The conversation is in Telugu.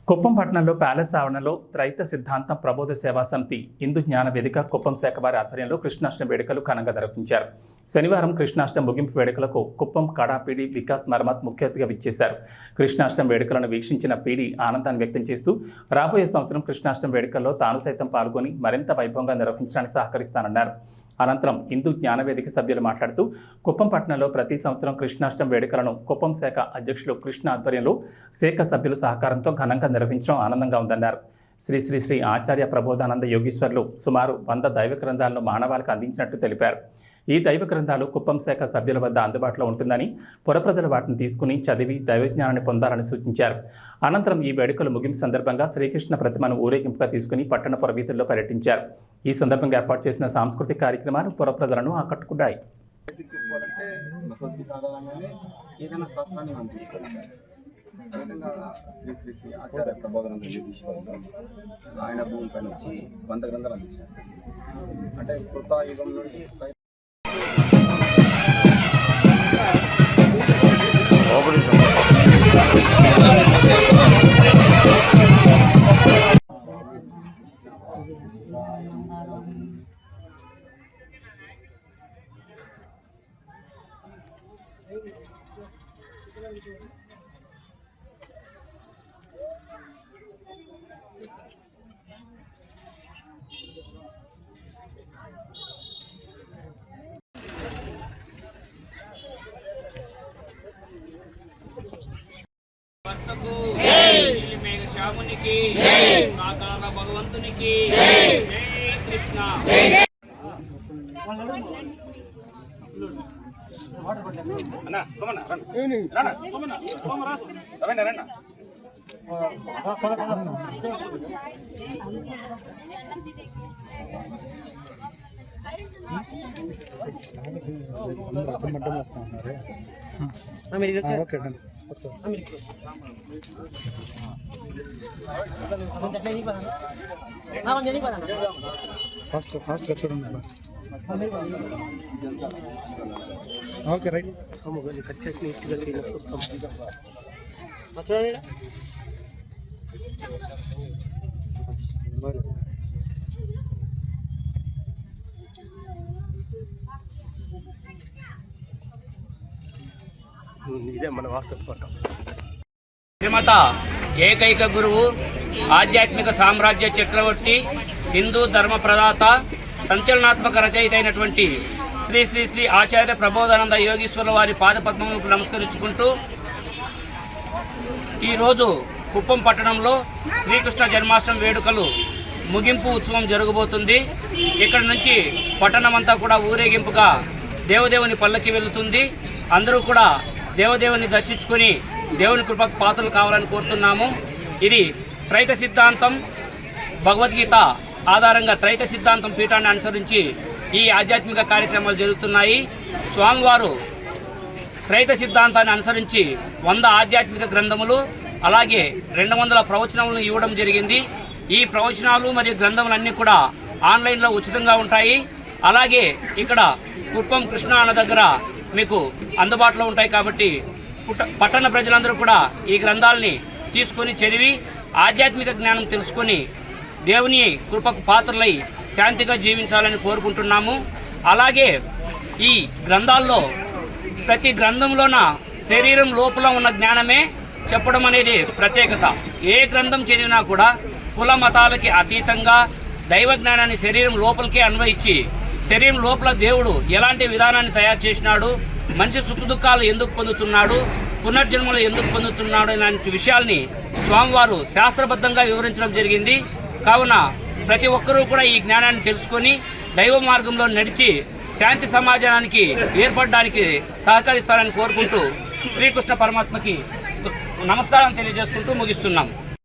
కుప్పం పట్టణంలో ప్యాలెస్ ఆవరణలో త్రైత సిద్ధాంతం ప్రబోధ సేవా సమితి హిందూ జ్ఞాన వేదిక కుప్పం శాఖ వారి ఆధ్వర్యంలో కృష్ణాష్టమి వేడుకలు ఘనంగా నిర్వహించారు. శనివారం కృష్ణాష్టమి ముగింపు వేడుకలకు కుప్పం కడా పీడీ వికాస్ మర్మత్ ముఖ్య అతిథిగా విచ్చేశారు. కృష్ణాష్టమి వేడుకలను వీక్షించిన పీడీ ఆనందాన్ని వ్యక్తం చేస్తూ రాబోయే సంవత్సరం కృష్ణాష్టమి వేడుకల్లో తాను సైతం పాల్గొని మరింత వైభవంగా నిర్వహించడానికి సహకరిస్తానన్నారు. అనంతరం హిందూ జ్ఞాన వేదిక సభ్యులు మాట్లాడుతూ కుప్పం పట్టణంలో ప్రతి సంవత్సరం కృష్ణాష్టమి వేడుకలను కుప్పం శాఖ అధ్యక్షులు కృష్ణ ఆధ్వర్యంలో శాఖ సభ్యుల సహకారంతో ఘనంగా నిర్వహించడం ఆనందంగా ఉందన్నారు. శ్రీ శ్రీ శ్రీ ఆచార్య ప్రబోధానంద యోగీశ్వర్లు సుమారు 100 దైవ గ్రంథాలను మానవాళికి అందించినట్లు తెలిపారు. ఈ దైవ గ్రంథాలు కుప్పం శాఖ సభ్యుల వద్ద అందుబాటులో ఉంటుందని, పురప్రజలు వాటిని తీసుకుని చదివి దైవజ్ఞానాన్ని పొందాలని సూచించారు. అనంతరం ఈ వేడుకలు ముగింపు సందర్భంగా శ్రీకృష్ణ ప్రతిమను ఊరేగింపుగా తీసుకుని పట్టణ పురవీధుల్లో పర్యటించారు. ఈ సందర్భంగా ఏర్పాటు చేసిన సాంస్కృతిక కార్యక్రమాలు పురప్రజలను ఆకట్టుకున్నాయి. శ్రీ శ్రీ శ్రీ ఆచార్య ప్రబోధానంద యోగీశ్వర్లు ఆయన భూమి పైన వచ్చి 100 గ్రంథాలు అందించారు. అంటే కృతాయుగం నుండి శ్యామునికి సాకార భగవంతునికి కృష్ణ. ఫాస్ట్ చూడండి. Okay right. కట్ చేసి చూస్తాం. ఇదే మన వాస్తవం. శ్రీమత ఏకైక గురువు, ఆధ్యాత్మిక సామ్రాజ్య చక్రవర్తి, హిందూ ధర్మ ప్రదాత, సంచలనాత్మక రచయిత అయినటువంటి శ్రీ శ్రీ శ్రీ ఆచార్య ప్రబోధానంద యోగీశ్వరుల వారి పాదపద్మములకు నమస్కరించుకుంటూ ఈరోజు కుప్పం పట్టణంలో శ్రీకృష్ణ జన్మాష్టమి వేడుకలు ముగింపు ఉత్సవం జరగబోతుంది. ఇక్కడ నుంచి పట్టణమంతా కూడా ఊరేగింపుగా దేవదేవుని పల్లకి వెళుతుంది. అందరూ కూడా దేవదేవుని దర్శించుకొని దేవుని కృపకు పాత్రలు కావాలని కోరుతున్నాము. ఇది త్రైత సిద్ధాంతం భగవద్గీత ఆధారంగా త్రైత సిద్ధాంతం పీఠాన్ని అనుసరించి ఈ ఆధ్యాత్మిక కార్యక్రమాలు జరుగుతున్నాయి. స్వామివారు త్రైత సిద్ధాంతాన్ని అనుసరించి 100 ఆధ్యాత్మిక గ్రంథములు అలాగే 200 ప్రవచనములను ఇవ్వడం జరిగింది. ఈ ప్రవచనాలు మరియు గ్రంథములన్నీ కూడా ఆన్లైన్లో ఉచితంగా ఉంటాయి. అలాగే ఇక్కడ కుప్పం కృష్ణ అన్న దగ్గర మీకు అందుబాటులో ఉంటాయి. కాబట్టి పట్టణ ప్రజలందరూ కూడా ఈ గ్రంథాలని తీసుకొని చదివి ఆధ్యాత్మిక జ్ఞానం తెలుసుకొని దేవుని కృపకు పాత్రలై శాంతిగా జీవించాలని కోరుకుంటున్నాము. అలాగే ఈ గ్రంథాల్లో ప్రతి గ్రంథంలోన శరీరం లోపల ఉన్న జ్ఞానమే చెప్పడం అనేది ప్రత్యేకత. ఏ గ్రంథం చదివినా కూడా కుల మతాలకి అతీతంగా దైవ జ్ఞానాన్ని శరీరం లోపలికే అన్వయించి శరీరం లోపల దేవుడు ఎలాంటి విధానాన్ని తయారు చేసినాడు, మనిషి సుఖదుఖాలు ఎందుకు పొందుతున్నాడు, పునర్జన్మలు ఎందుకు పొందుతున్నాడు ఇలాంటి విషయాల్ని స్వామివారు శాస్త్రబద్ధంగా వివరించడం జరిగింది. కావున ప్రతి ఒక్కరూ కూడా ఈ జ్ఞానాన్ని తెలుసుకొని దైవ మార్గంలో నడిచి శాంతి సమాజానికి ఏర్పడడానికి సహకరిస్తారని కోరుకుంటూ శ్రీకృష్ణ పరమాత్మకి నమస్కారం తెలియజేసుకుంటూ ముగిస్తున్నాం.